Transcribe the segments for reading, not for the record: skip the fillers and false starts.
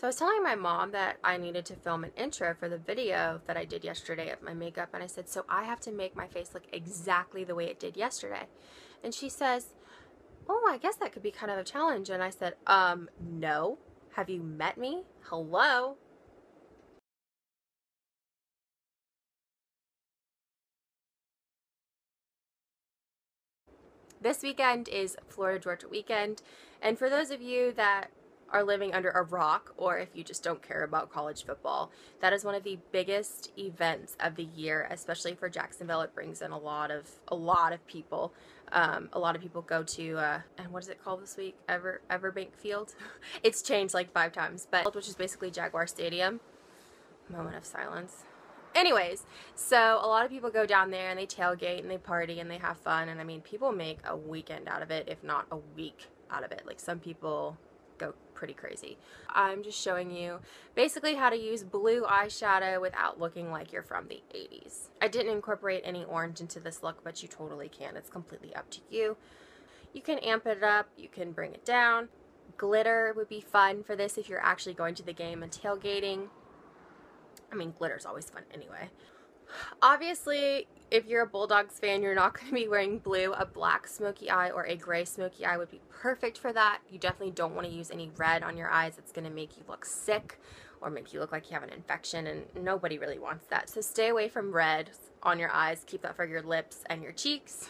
So I was telling my mom that I needed to film an intro for the video that I did yesterday of my makeup, and I said, so I have to make my face look exactly the way it did yesterday. And she says, oh, I guess that could be kind of a challenge. And I said, no. Have you met me? Hello? This weekend is Florida Georgia weekend, and for those of you that are living under a rock, or if you just don't care about college football, that is one of the biggest events of the year, especially for Jacksonville. It brings in a lot of people. A lot of people go to and what is it called this week? Everbank Field. It's changed like 5 times, but which is basically Jaguar Stadium. Moment of silence. Anyways, so a lot of people go down there and they tailgate and they party and they have fun, and I mean, people make a weekend out of it, if not a week out of it. Like, some people go pretty crazy. I'm just showing you basically how to use blue eyeshadow without looking like you're from the 80s. I didn't incorporate any orange into this look, but you totally can. It's completely up to you. You can amp it up, you can bring it down. Glitter would be fun for this if you're actually going to the game and tailgating. I mean, glitter's always fun anyway. Obviously, if you're a Bulldogs fan, you're not going to be wearing blue. A black smoky eye or a gray smoky eye would be perfect for that. You definitely don't want to use any red on your eyes. It's going to make you look sick or make you look like you have an infection, and nobody really wants that. So stay away from red on your eyes. Keep that for your lips and your cheeks.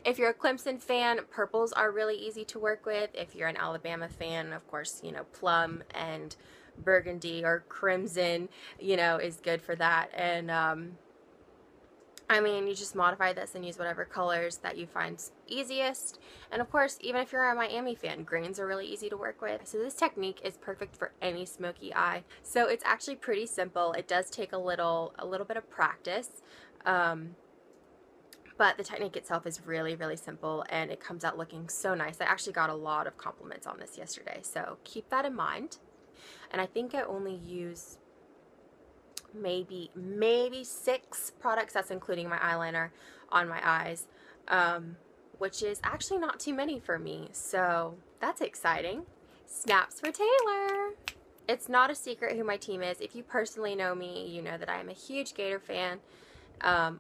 If you're a Clemson fan, purples are really easy to work with. If you're an Alabama fan, of course, you know, plum and burgundy or crimson, you know, is good for that. And I mean, you just modify this and use whatever colors that you find easiest. And of course, even if you're a Miami fan, greens are really easy to work with. So this technique is perfect for any smoky eye. So it's actually pretty simple. It does take a little bit of practice, but the technique itself is really, really simple, and it comes out looking so nice. I actually got a lot of compliments on this yesterday, so keep that in mind. And I think I only use maybe 6 products, that's including my eyeliner, on my eyes, which is actually not too many for me, so that's exciting. Snaps for Taylor! It's not a secret who my team is. If you personally know me, you know that I am a huge Gator fan,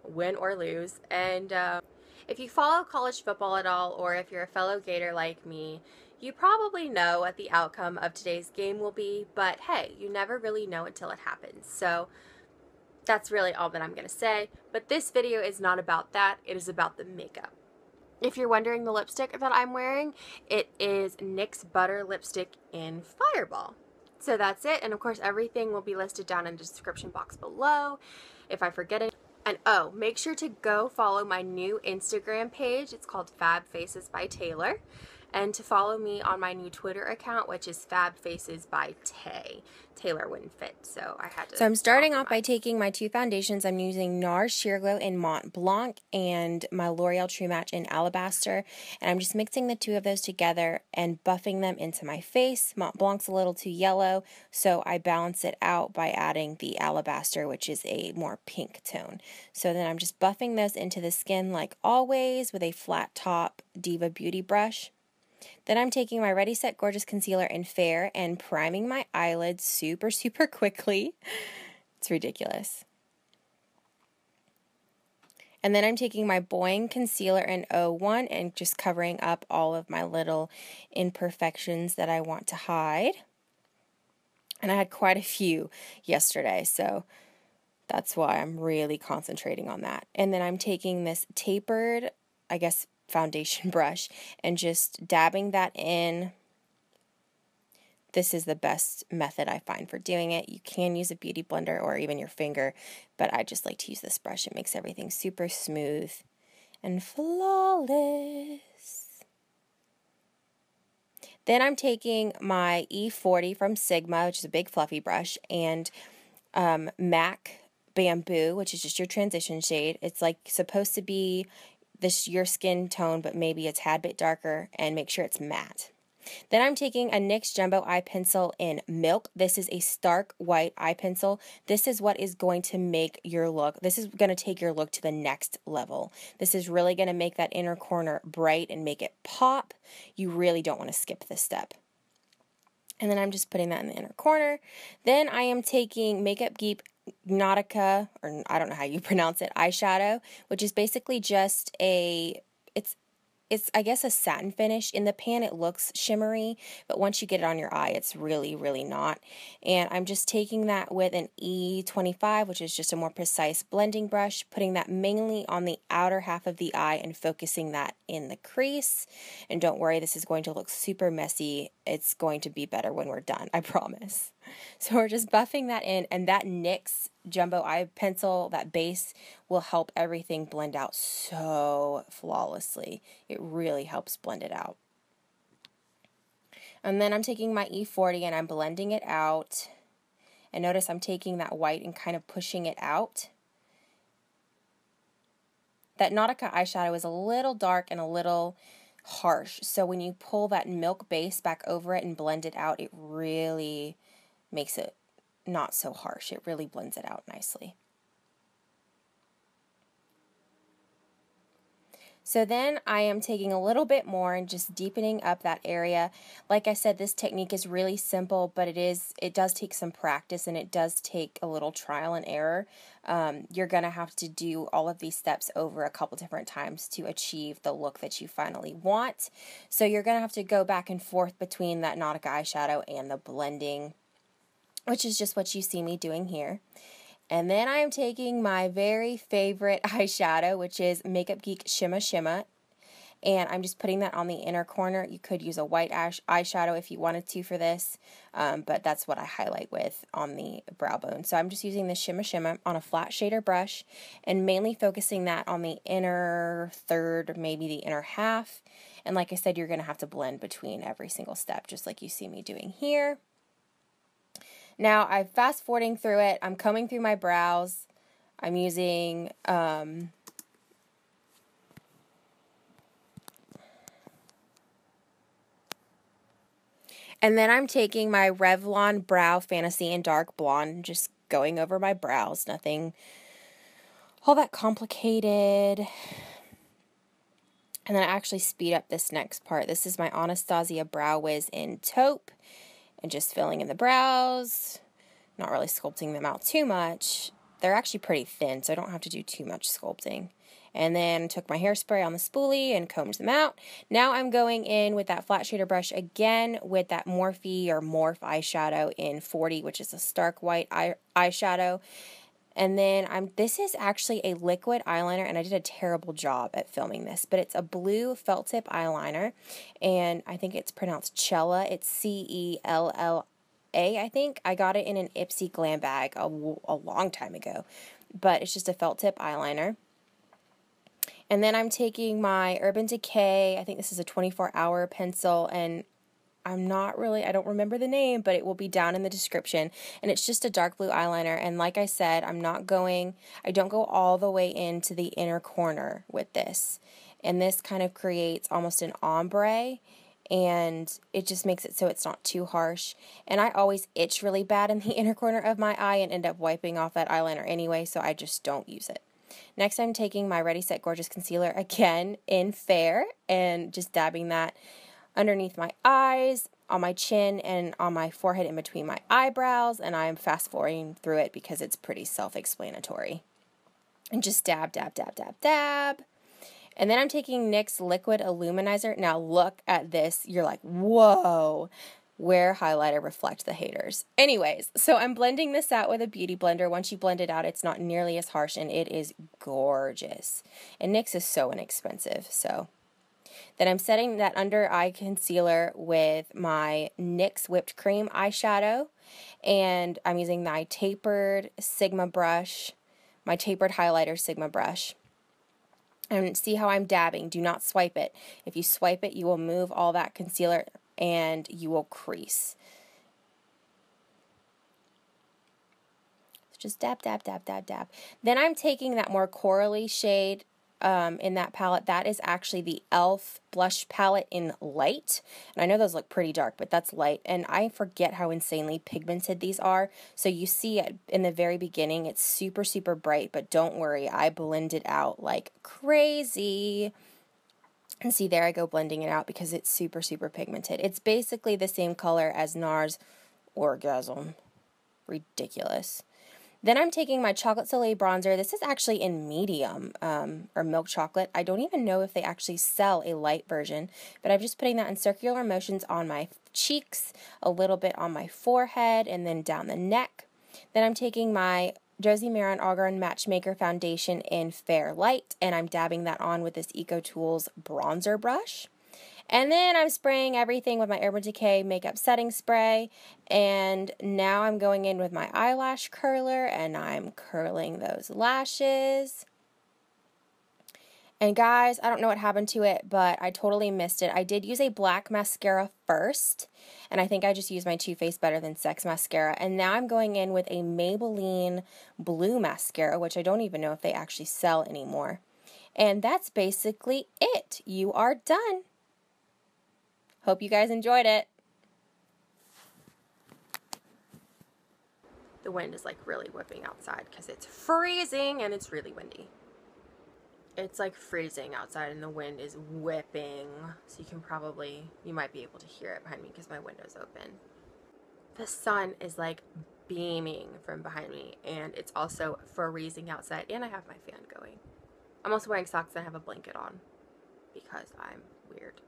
win or lose. And if you follow college football at all, or if you're a fellow Gator like me, you probably know what the outcome of today's game will be, but hey, you never really know until it happens. So that's really all that I'm going to say. But this video is not about that. It is about the makeup. If you're wondering the lipstick that I'm wearing, it is NYX Butter Lipstick in Fireball. So that's it. And of course, everything will be listed down in the description box below if I forget it. And oh, make sure to go follow my new Instagram page. It's called Fab Faces by Taylor. And to follow me on my new Twitter account, which is Fab Faces by Tay. Taylor wouldn't fit, so I had to. So I'm starting off by taking my 2 foundations. I'm using NARS Sheerglow in Mont Blanc and my L'Oreal Truematch in Alabaster. And I'm just mixing the 2 of those together and buffing them into my face. Mont Blanc's a little too yellow, so I balance it out by adding the Alabaster, which is a more pink tone. So then I'm just buffing those into the skin like always with a flat top Diva Beauty brush. Then I'm taking my Ready Set Gorgeous Concealer in Fair and priming my eyelids super, super quickly. It's ridiculous. And then I'm taking my Boi-ing Concealer in 01 and just covering up all of my little imperfections that I want to hide. And I had quite a few yesterday, so that's why I'm really concentrating on that. And then I'm taking this Tapered, I guess, foundation brush and just dabbing that in. This is the best method I find for doing it. You can use a beauty blender or even your finger, but I just like to use this brush. It makes everything super smooth and flawless. Then I'm taking my E40 from Sigma, which is a big fluffy brush, and MAC Bamboo, which is just your transition shade. It's like supposed to be this your skin tone, but maybe a tad bit darker, and make sure it's matte. Then I'm taking a NYX Jumbo Eye Pencil in Milk. This is a stark white eye pencil. This is what is going to make your look, this is going to take your look to the next level. This is really going to make that inner corner bright and make it pop. You really don't want to skip this step. And then I'm just putting that in the inner corner. Then I am taking Makeup Geek Nautica, or I don't know how you pronounce it, eyeshadow, which is basically just it's I guess a satin finish. In the pan it looks shimmery, but once you get it on your eye it's really, really not. And I'm just taking that with an E25, which is just a more precise blending brush, putting that mainly on the outer half of the eye and focusing that in the crease. And don't worry, this is going to look super messy. It's going to be better when we're done, I promise. So we're just buffing that in, and that NYX Jumbo Eye Pencil, that base, will help everything blend out so flawlessly. It really helps blend it out. And then I'm taking my E40 and I'm blending it out. And notice I'm taking that white and kind of pushing it out. That Nautica eyeshadow is a little dark and a little harsh. So when you pull that milk base back over it and blend it out, it really makes it not so harsh. It really blends it out nicely. So then I am taking a little bit more and just deepening up that area. Like I said, this technique is really simple, but it does take some practice, and it does take a little trial and error. You're going to have to do all of these steps over a couple different times to achieve the look that you finally want. So you're going to have to go back and forth between that Nautica eyeshadow and the blending, which is just what you see me doing here. And then I am taking my very favorite eyeshadow, which is Makeup Geek Shimma Shimma, and I'm just putting that on the inner corner. You could use a white eyeshadow if you wanted to for this, but that's what I highlight with on the brow bone. So I'm just using the Shimma Shimma on a flat shader brush and mainly focusing that on the inner third, maybe the inner half. And like I said, you're going to have to blend between every single step, just like you see me doing here. Now, I'm fast forwarding through it. I'm combing through my brows. I'm using and then I'm taking my Revlon Brow Fantasy in Dark Blonde, just going over my brows. Nothing all that complicated. And then I actually speed up this next part. This is my Anastasia Brow Wiz in Taupe. And just filling in the brows, not really sculpting them out too much. They're actually pretty thin, so I don't have to do too much sculpting. And then took my hairspray on the spoolie and combed them out. Now I'm going in with that flat shader brush again with that Morphe or Morph eyeshadow in 40, which is a stark white eyeshadow. And then this is actually a liquid eyeliner, and I did a terrible job at filming this, but it's a blue felt tip eyeliner, and I think it's pronounced Cella. It's C-E-L-L-A, I think. I got it in an Ipsy glam bag a long time ago, but it's just a felt tip eyeliner. And then I'm taking my Urban Decay, I think this is a 24-hour pencil, and I don't remember the name, but it will be down in the description. And it's just a dark blue eyeliner. And like I said, I don't go all the way into the inner corner with this. And this kind of creates almost an ombre, and it just makes it so it's not too harsh. And I always itch really bad in the inner corner of my eye and end up wiping off that eyeliner anyway, so I just don't use it. Next, I'm taking my Ready Set Gorgeous Concealer again in Fair and just dabbing that underneath my eyes, on my chin, and on my forehead in between my eyebrows, and I'm fast forwarding through it because it's pretty self-explanatory. And just dab, dab, dab, dab, dab. And then I'm taking NYX Liquid Illuminizer. Now look at this. You're like, whoa, where highlighter reflect the haters. Anyways, so I'm blending this out with a beauty blender. Once you blend it out, it's not nearly as harsh, and it is gorgeous. And NYX is so inexpensive, so. Then I'm setting that under eye concealer with my NYX Whipped Cream eyeshadow, and I'm using my Tapered Sigma brush, my Tapered highlighter Sigma brush. And see how I'm dabbing. Do not swipe it. If you swipe it, you will move all that concealer and you will crease. So just dab, dab, dab, dab, dab. Then I'm taking that more corally shade in that palette. That is actually the e.l.f. blush palette in light. And I know those look pretty dark, but that's light. And I forget how insanely pigmented these are. So you see it in the very beginning, it's super, super bright, but don't worry, I blend it out like crazy. And see, there I go blending it out because it's super, super pigmented. It's basically the same color as NARS Orgasm. Ridiculous. Then I'm taking my Chocolate Soleil bronzer. This is actually in medium, or milk chocolate. I don't even know if they actually sell a light version, but I'm just putting that in circular motions on my cheeks, a little bit on my forehead, and then down the neck. Then I'm taking my Josie Maran Auburn Matchmaker Foundation in Fair Light, and I'm dabbing that on with this EcoTools bronzer brush. And then I'm spraying everything with my Urban Decay Makeup Setting Spray. And now I'm going in with my eyelash curler and I'm curling those lashes. And guys, I don't know what happened to it, but I totally missed it. I did use a black mascara first, and I think I just used my Too Faced Better Than Sex mascara. And now I'm going in with a Maybelline blue mascara, which I don't even know if they actually sell anymore. And that's basically it. You are done. Hope you guys enjoyed it. The wind is like really whipping outside because it's freezing and it's really windy. It's like freezing outside and the wind is whipping. So you might be able to hear it behind me because my window's open. The sun is like beaming from behind me and it's also freezing outside and I have my fan going. I'm also wearing socks and I have a blanket on because I'm weird.